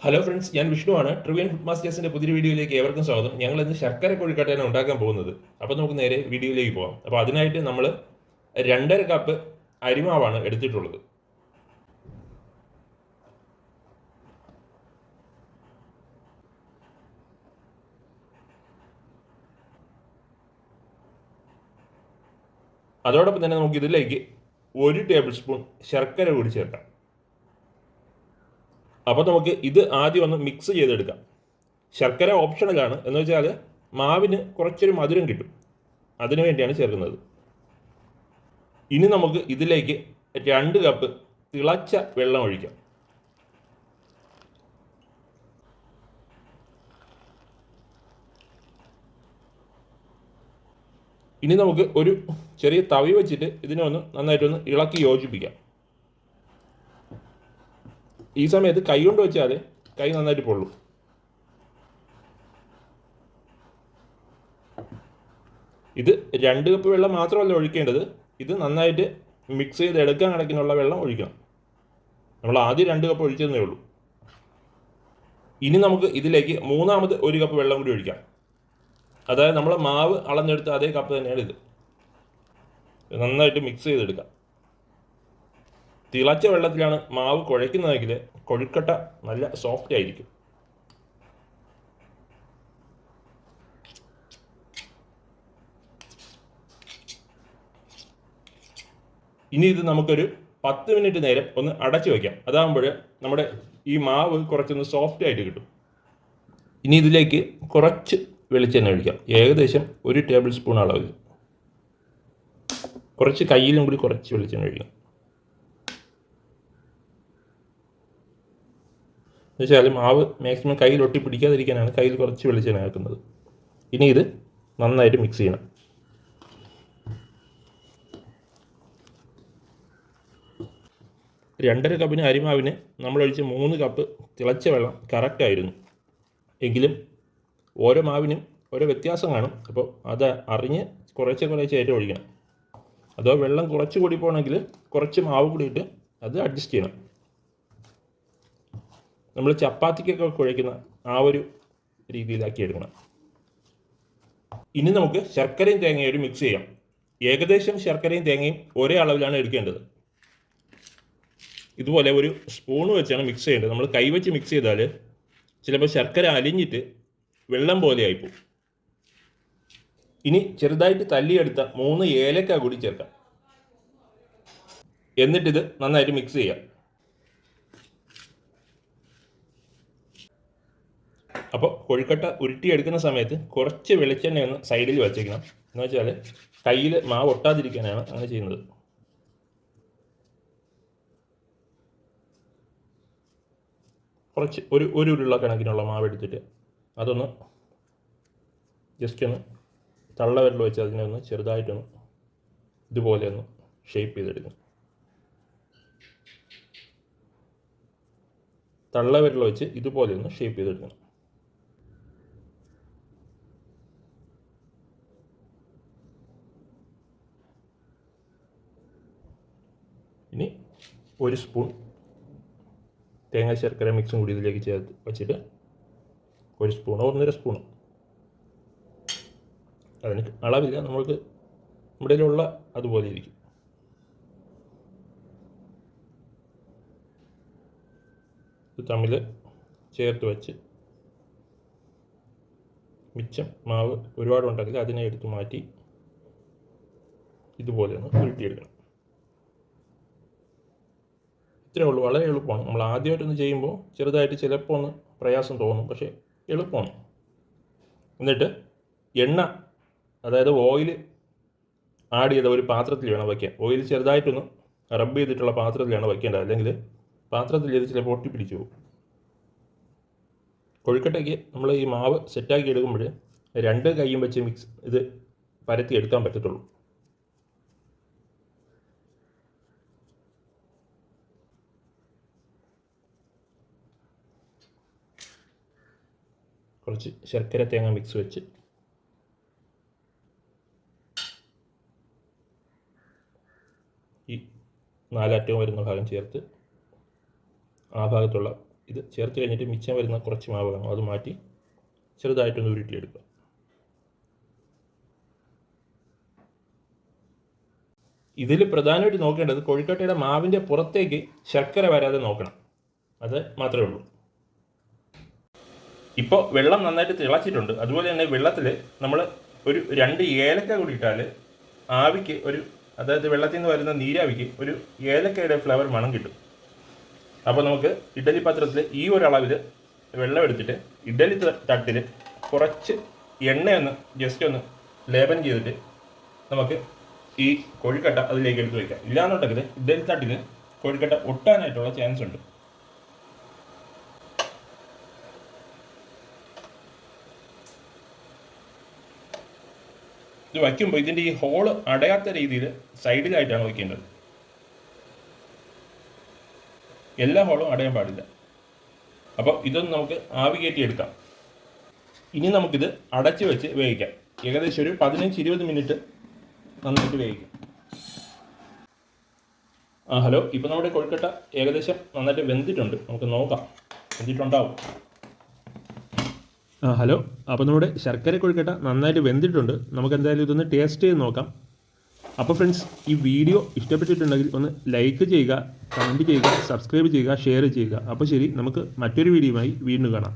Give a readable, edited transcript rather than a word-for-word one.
Hello friends, ഞാൻ വിഷ്ണുവാണ്. ട്രിവിയൻ food മാസ്റ്റേഴ്സിന്റെ പുതിയ വീഡിയോയിലേക്ക് ഏവർക്കും സ്വാഗതം. ഞങ്ങൾ ഇന്ന് ശർക്കര കൊഴുക്കട്ടയാണ് ഉണ്ടാക്കാൻ പോകുന്നത്. അപ്പോൾ നമുക്ക് നേരെ വീഡിയോയിലേക്ക് പോകാം. അപ്പോൾ അതിനായിട്ട് നമ്മൾ 2.5 കപ്പ് അരിമാവാണ് എടുത്തിട്ടുള്ളത്. അതോടൊപ്പം തന്നെ നമുക്ക് ഇതിലേക്ക് 1 ടേബിൾ സ്പൂൺ ശർക്കര കൂടി ചേർക്കാം. അപ്പോൾ നമുക്ക് ഇത് ആദ്യം ഒന്ന് മിക്സ് ചെയ്തെടുക്കാം. ശർക്കര ഓപ്ഷണലാണ്, എന്ന് വെച്ചാൽ മാവിന് കുറച്ചൊരു മധുരം കിട്ടും, അതിനു വേണ്ടിയാണ് ചേർക്കുന്നത്. ഇനി നമുക്ക് ഇതിലേക്ക് 2 കപ്പ് തിളച്ച വെള്ളം ഒഴിക്കാം. ഇനി നമുക്ക് ഒരു ചെറിയ തവി വെച്ചിട്ട് ഇതിനെ ഒന്ന് നന്നായിട്ടൊന്ന് ഇളക്കി യോജിപ്പിക്കാം. ഈ സമയത്ത് കൈ കൊണ്ട് വെച്ചാൽ കൈ നന്നായിട്ട് പൊള്ളും. ഇത് 2 കപ്പ് വെള്ളം മാത്രമല്ല ഒഴിക്കേണ്ടത്, ഇത് നന്നായിട്ട് മിക്സ് ചെയ്ത് എടുക്കാൻ കണക്കിനുള്ള വെള്ളം ഒഴിക്കണം. നമ്മൾ ആദ്യം 2 കപ്പ് ഒഴിച്ചതേ ഉള്ളൂ. ഇനി നമുക്ക് ഇതിലേക്ക് മൂന്നാമത് 1 കപ്പ് വെള്ളം കൂടി ഒഴിക്കാം. അതായത് നമ്മൾ മാവ് അളന്നെടുത്ത അതേ കപ്പ് തന്നെയാണ് ഇത്. നന്നായിട്ട് മിക്സ് ചെയ്തെടുക്കാം. തിളച്ച വെള്ളത്തിലാണ് മാവ് കുഴയ്ക്കുന്നതെങ്കിൽ കൊഴുക്കട്ട നല്ല സോഫ്റ്റ് ആയിരിക്കും. ഇനി ഇത് നമുക്കൊരു 10 മിനിറ്റ് നേരം ഒന്ന് അടച്ചു വയ്ക്കാം. അതാകുമ്പോൾ നമ്മുടെ ഈ മാവ് കുറച്ചൊന്ന് സോഫ്റ്റ് ആയിട്ട് കിട്ടും. ഇനി ഇതിലേക്ക് കുറച്ച് വെളിച്ചെണ്ണ ഒഴിക്കാം. ഏകദേശം 1 ടേബിൾ സ്പൂൺ അളവിൽ. കുറച്ച് കയ്യിലും കൂടി കുറച്ച് വെളിച്ചെണ്ണ ഒഴിക്കാം. എന്നുവെച്ചാൽ മാവ് മാക്സിമം കയ്യിൽ ഒട്ടി പിടിക്കാതിരിക്കാനാണ് കയ്യിൽ കുറച്ച് വെളിച്ചെണ്ണ ആക്കുന്നത്. ഇനി ഇത് നന്നായിട്ട് മിക്സ് ചെയ്യണം. രണ്ടര കപ്പിന് അരിമാവിന് നമ്മളൊഴിച്ച് 3 കപ്പ് തിളച്ച വെള്ളം കറക്റ്റായിരുന്നു. എങ്കിലും ഓരോ മാവിനും ഓരോ വ്യത്യാസം കാണും. അപ്പോൾ അത് അറിഞ്ഞ് കുറേശ്ശെ ഒഴിക്കണം. അതോ വെള്ളം കുറച്ച് കൂടി പോകണമെങ്കിൽ കുറച്ച് മാവ് കൂടി ഇട്ട് അത് അഡ്ജസ്റ്റ് ചെയ്യണം. നമ്മൾ ചപ്പാത്തിക്കൊക്കെ കുഴയ്ക്കുന്ന ആ ഒരു രീതിയിലാക്കി എടുക്കണം. ഇനി നമുക്ക് ശർക്കരയും തേങ്ങയും മിക്സ് ചെയ്യാം. ഏകദേശം ശർക്കരയും തേങ്ങയും ഒരേ അളവിലാണ് എടുക്കേണ്ടത്. ഇതുപോലെ ഒരു സ്പൂൺ വെച്ചാണ് മിക്സ് ചെയ്യേണ്ടത്. നമ്മൾ കൈവച്ച് മിക്സ് ചെയ്താൽ ചിലപ്പോൾ ശർക്കര അലിഞ്ഞിട്ട് വെള്ളം പോലെ ആയിപ്പോവും. ഇനി ചെറുതായിട്ട് തല്ലിയെടുത്ത 3 ഏലക്ക കൂടി ചേർക്കാം. എന്നിട്ടിത് നന്നായിട്ട് മിക്സ് ചെയ്യാം. അപ്പോൾ കൊഴുക്കട്ട ഉരുട്ടിയെടുക്കുന്ന സമയത്ത് കുറച്ച് വെളിച്ചെണ്ണ ഒന്ന് സൈഡിൽ വച്ചേക്കണം. എന്ന് വെച്ചാൽ കയ്യിൽ മാവ് ഒട്ടാതിരിക്കാനാണ് അങ്ങനെ ചെയ്യുന്നത്. കുറച്ച് ഒരു ഉരുള കണക്കിനുള്ള മാവ് എടുത്തിട്ട് അതൊന്ന് ജസ്റ്റ് ഒന്ന് തള്ളവിരൽ വെച്ച് അതിനെ ഒന്ന് ചെറുതായിട്ടൊന്ന് ഇതുപോലെ ഒന്ന് ഷേപ്പ് ചെയ്തെടുക്കണം. തള്ളവിരൽ വെച്ച് ഇതുപോലെ ഒന്ന് ഷേപ്പ് ചെയ്തെടുക്കണം. ഇനി 1 സ്പൂൺ തേങ്ങ ശർക്കര മിക്സും കൂടി ഇതിലേക്ക് ചേർത്ത് വച്ചിട്ട് 1 സ്പൂണോ 1.5 സ്പൂണോ, അതിന് അളവില്ല, നമ്മൾക്ക് നമ്മുടെ കയ്യിലുള്ള അതുപോലെ ഇരിക്കും. ഇത് തമ്മിൽ ചേർത്ത് വെച്ച് മിച്ചം മാവ് ഒരുപാടുണ്ടെങ്കിൽ അതിനെ എടുത്ത് മാറ്റി ഇതുപോലെ ഒന്ന് ഉരുട്ടിയെടുക്കണം. ഇത്രയേ ഉള്ളൂ, വളരെ എളുപ്പമാണ്. നമ്മൾ ആദ്യമായിട്ടൊന്ന് ചെയ്യുമ്പോൾ ചെറുതായിട്ട് ചിലപ്പോൾ ഒന്ന് പ്രയാസം തോന്നും, പക്ഷേ എളുപ്പമാണ്. എന്നിട്ട് എണ്ണ, അതായത് ഓയിൽ ആഡ് ചെയ്ത ഒരു പാത്രത്തിൽ വേണം വയ്ക്കാൻ. ഓയിൽ ചെറുതായിട്ടൊന്ന് റബ്ബ് ചെയ്തിട്ടുള്ള പാത്രത്തിലാണ് വയ്ക്കേണ്ടത്, അല്ലെങ്കിൽ പാത്രത്തിൽ ചെയ്ത് ചിലപ്പോൾ ഒട്ടിപ്പിടിച്ചു പോകും. കൊഴുക്കട്ടയ്ക്ക് നമ്മൾ ഈ മാവ് സെറ്റാക്കി എടുക്കുമ്പോൾ 2 കൈയും വെച്ച് ഇത് പരത്തി എടുക്കാൻ പറ്റത്തുള്ളൂ. കുറച്ച് ശർക്കര തേങ്ങ മിക്സ് വെച്ച് ഈ 4 അറ്റവും വരുന്ന ഭാഗം ചേർത്ത് ആ ഭാഗത്തുള്ള ഇത് ചേർത്ത് കഴിഞ്ഞിട്ട് മിച്ചം വരുന്ന കുറച്ച് മാവ് കാണും, അത് മാറ്റി ചെറുതായിട്ടൊന്ന് ഉരുട്ടിയെടുക്കുക. ഇതിൽ പ്രധാനമായിട്ട് നോക്കേണ്ടത് കൊഴുക്കട്ടയുടെ മാവിൻ്റെ പുറത്തേക്ക് ശർക്കര വരാതെ നോക്കണം, അത് മാത്രമേ ഉള്ളൂ. ഇപ്പോൾ വെള്ളം നന്നായിട്ട് തിളച്ചിട്ടുണ്ട്. അതുപോലെ തന്നെ വെള്ളത്തിൽ നമ്മൾ ഒരു 2 ഏലക്ക കൂടി ഇട്ടാൽ ആവിക്ക് അതായത് വെള്ളത്തിൽ നിന്ന് വരുന്ന നീരാവിക്ക് ഒരു ഏലക്കയുടെ ഫ്ലേവർ മണം കിട്ടും. അപ്പോൾ നമുക്ക് ഇഡ്ഡലി പാത്രത്തിൽ ഈ ഒരു അളവിൽ വെള്ളം എടുത്തിട്ട് ഇഡ്ഡലി തട്ടിൽ കുറച്ച് എണ്ണയൊന്ന് ജസ്റ്റ് ഒന്ന് ലേപനം ചെയ്തിട്ട് നമുക്ക് ഈ കൊഴുക്കട്ട അതിലേക്ക് എടുത്ത് വയ്ക്കാം. ഇല്ലാന്നുണ്ടെങ്കിൽ ഇഡ്ഡലി തട്ടിൽ കൊഴുക്കട്ട ഒട്ടാനായിട്ടുള്ള ചാൻസ് ഉണ്ട്. ഇത് വയ്ക്കുമ്പോൾ ഇതിൻ്റെ ഈ ഹോള് അടയാത്ത രീതിയിൽ സൈഡിലായിട്ടാണ് വയ്ക്കേണ്ടത്. എല്ലാ ഹോളും അടയാൻ പാടില്ല. അപ്പോൾ ഇതൊന്ന് നമുക്ക് ആവി കയറ്റി എടുക്കാം. ഇനി നമുക്കിത് അടച്ച് വെച്ച് വേവിക്കാം. ഏകദേശം ഒരു 15-20 മിനിറ്റ് നന്നായിട്ട് വേവിക്കാം. ഹലോ, ഇപ്പോൾ നമ്മുടെ കൊഴുക്കട്ട ഏകദേശം നന്നായിട്ട് വെന്തിട്ടുണ്ട്. നമുക്ക് നോക്കാം, വെന്തിട്ടുണ്ടാവും. ഹലോ, അപ്പോൾ നമ്മുടെ ശർക്കര കൊഴുക്കട്ട നന്നായിട്ട് വെന്തിട്ടുണ്ട്. നമുക്ക് എന്തായാലും ഇതൊന്ന് ടേസ്റ്റ് ചെയ്ത് നോക്കാം. അപ്പോൾ ഫ്രണ്ട്സ്, ഈ വീഡിയോ ഇഷ്ടപ്പെട്ടിട്ടുണ്ടെങ്കിൽ ഒന്ന് ലൈക്ക് ചെയ്യുക, കമൻറ്റ് ചെയ്യുക, സബ്സ്ക്രൈബ് ചെയ്യുക, ഷെയർ ചെയ്യുക. അപ്പോൾ ശരി, നമുക്ക് മറ്റൊരു വീഡിയോയുമായി വീണ്ടും കാണാം.